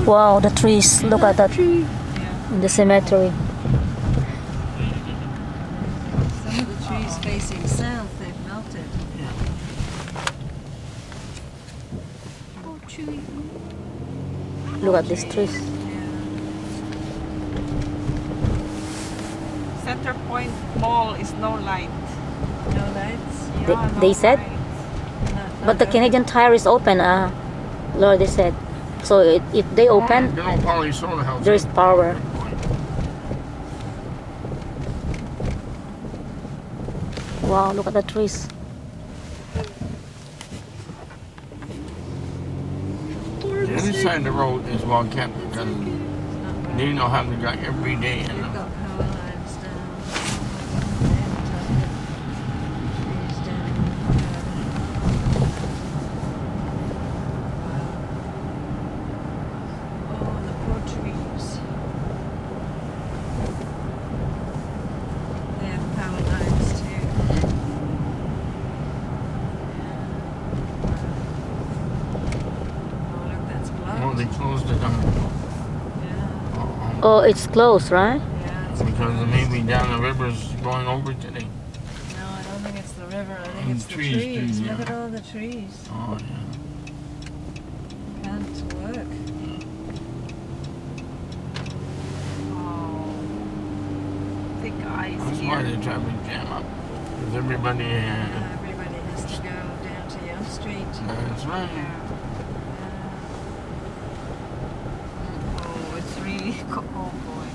Wow, the trees. Look at that Tree. in the cemetery. Some of the trees facing south, they've melted. Oh, tree. Look at these trees. Yeah. Center Point Mall is no light. No lights? They said? But the Canadian Tire is open. Lord, they said. So if they open, there's power. Wow, look at the trees. The other side of the road is well kept because they don't have the guy every day. They've got power lines down. Trees down. Oh, the poor trees. They have power lines too. Oh, look, that's blocked. Well, they closed it down. Yeah, Oh, it's closed, right? yeah. It's Because maybe down the river's going over today. No, I don't think it's the river. I think it's the Trees, trees. yeah. Look at all the trees. Oh, yeah. Can't work. Oh, thick ice That's why here. the traffic jam up. Because everybody, Everybody has to go down to Yonge Street. that's right. Oh, it's really oh boy.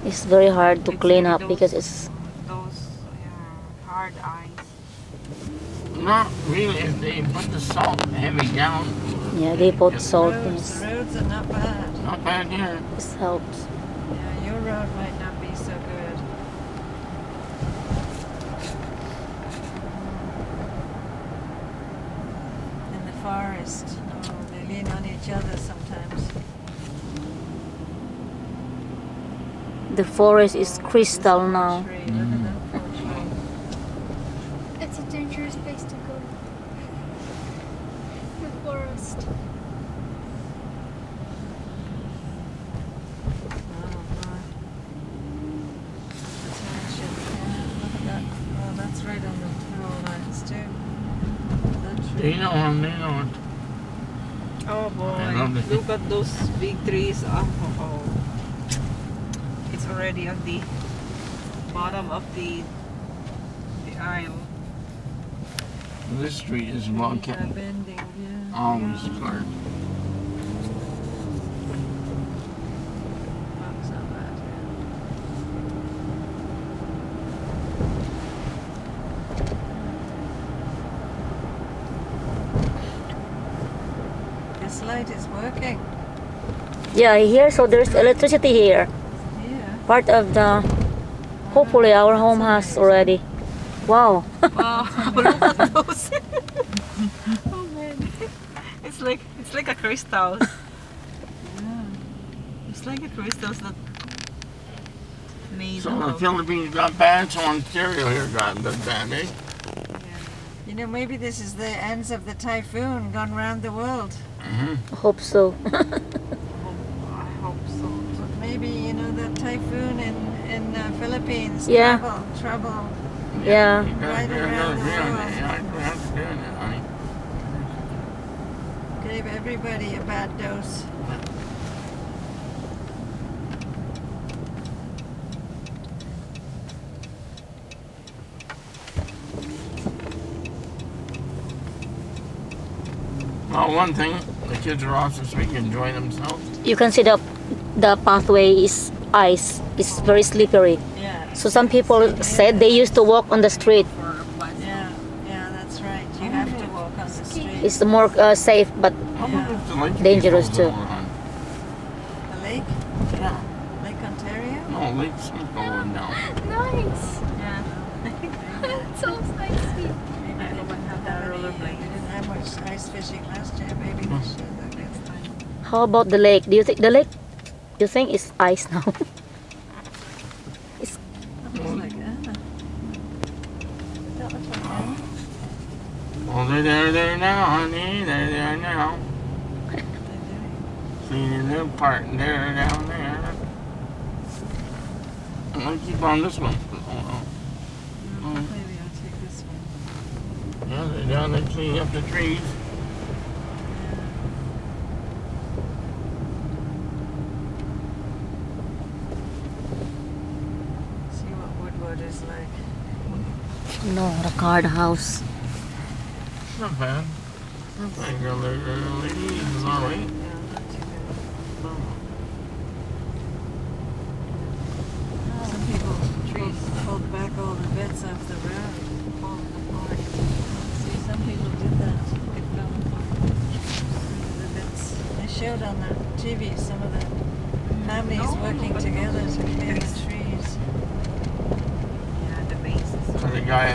It's very hard to It's clean really up because it's those hard ice. Not really. If they put the salt heavy down, yeah, they put salt in Roads, the it. roads are not bad. not bad here. This helps. Yeah, your road might not be so good. In the forest, oh, they lean on each other sometimes. The forest is crystal now. Tree, look at that poor tree. It's a dangerous place to go. The forest. Oh my. That's where it should be. Yeah, look at that. Oh, that's right on the power lines too. That tree. They know him. They know it. Oh I love boy, it. look at those big trees. Oh. It's already on the bottom of the aisle. This street is well Trees kept. are bending, yeah. Always cleared. That's not bad, yeah. This light is working. Yeah, here, so there's electricity here. Yeah. Part of the. Hopefully, our home has already. Wow. Wow, look at those. Oh man, it's like a crystal. Yeah. It's like a crystals that made So the of. Philippines got bad, so Ontario here got bad, eh? You know, maybe this is the ends of the typhoon gone round the world. Mm-hmm. Hope so. I hope so. But maybe, you know, that typhoon in Philippines. Yeah. Trouble. Yeah. You gotta Right around the agree on world. that. You have to do that, honey. Gave everybody a bad dose. Well, one thing, the kids are off this week enjoying themselves. You can see the pathway is ice. It's very slippery. Yeah. So some people said they used to walk on the street. Yeah, that's right. You have to walk on the street. It's more safe, but How about if the lake Dangerous goes too. over, hon? The lake? Yeah. Lake Ontario? No, Lake Smith going down. Nice. Yeah. That sounds nice. Maybe I they don't didn't have have that any, rollerblade. they didn't have much ice fishing last year. Maybe they should the next time. how about the lake? Do you think the lake? You think it's ice now? Looks like, that looks like that. Well, They're there now, honey. They're there now. Cleaning the part there, down there. I'm gonna keep on this one. Maybe I'll take this one. Yeah, they're down there cleaning up the trees. See what Woodward is like. No, the card house. Not bad. Not bad, girl. Lady is alright. Yeah, not too bad. Some people pulled back all the bits off the road, falling apart. See, some people did that. It fell apart. The bits. They showed on the TV some of the families working together to clear the trees. Yeah, the bases. So the guy,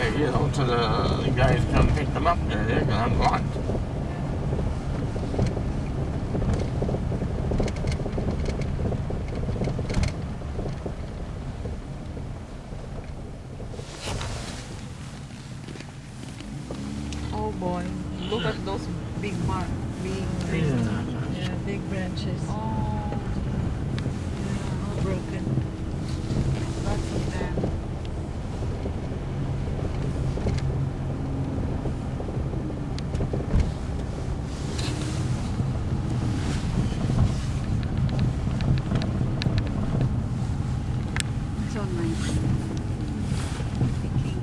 to the guys come pick them up there. They're gonna have lunch. Oh boy, look at those big trees. Yeah, big branches. Oh, All broken. lots of them. So nice. Picking.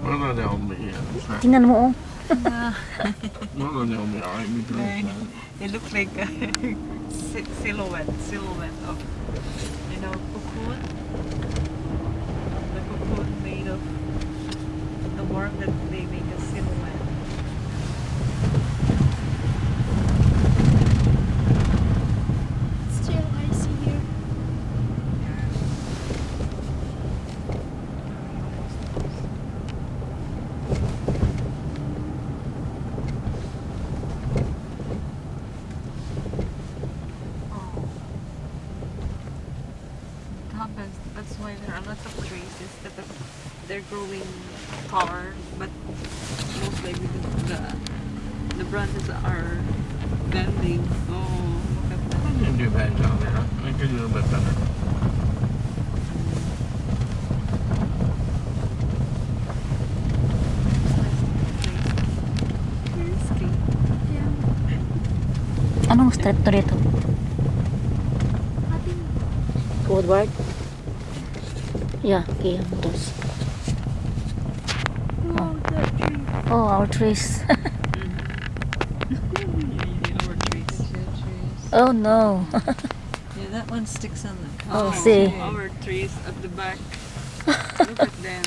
Well, they'll be, Tingnan mo, oh. well, they'll be alright. It looks like a silhouette of, cocoon. The cocoon made of the worm that they make a silhouette. It's still icy here. Happens. That's why there are lots of trees. Is that they're growing taller, but mostly because the branches are bending. Oh, look at I that. didn't do a bad job there. I could do a little bit better. Crispy. Yeah. Anong street to dito? Happy. Woodward? Yeah, Kia Motors. Wow, that tree. Oh, our trees. Our trees. Oh no. Yeah, that one sticks on the car. Oh, see. Our trees at the back. Look at them.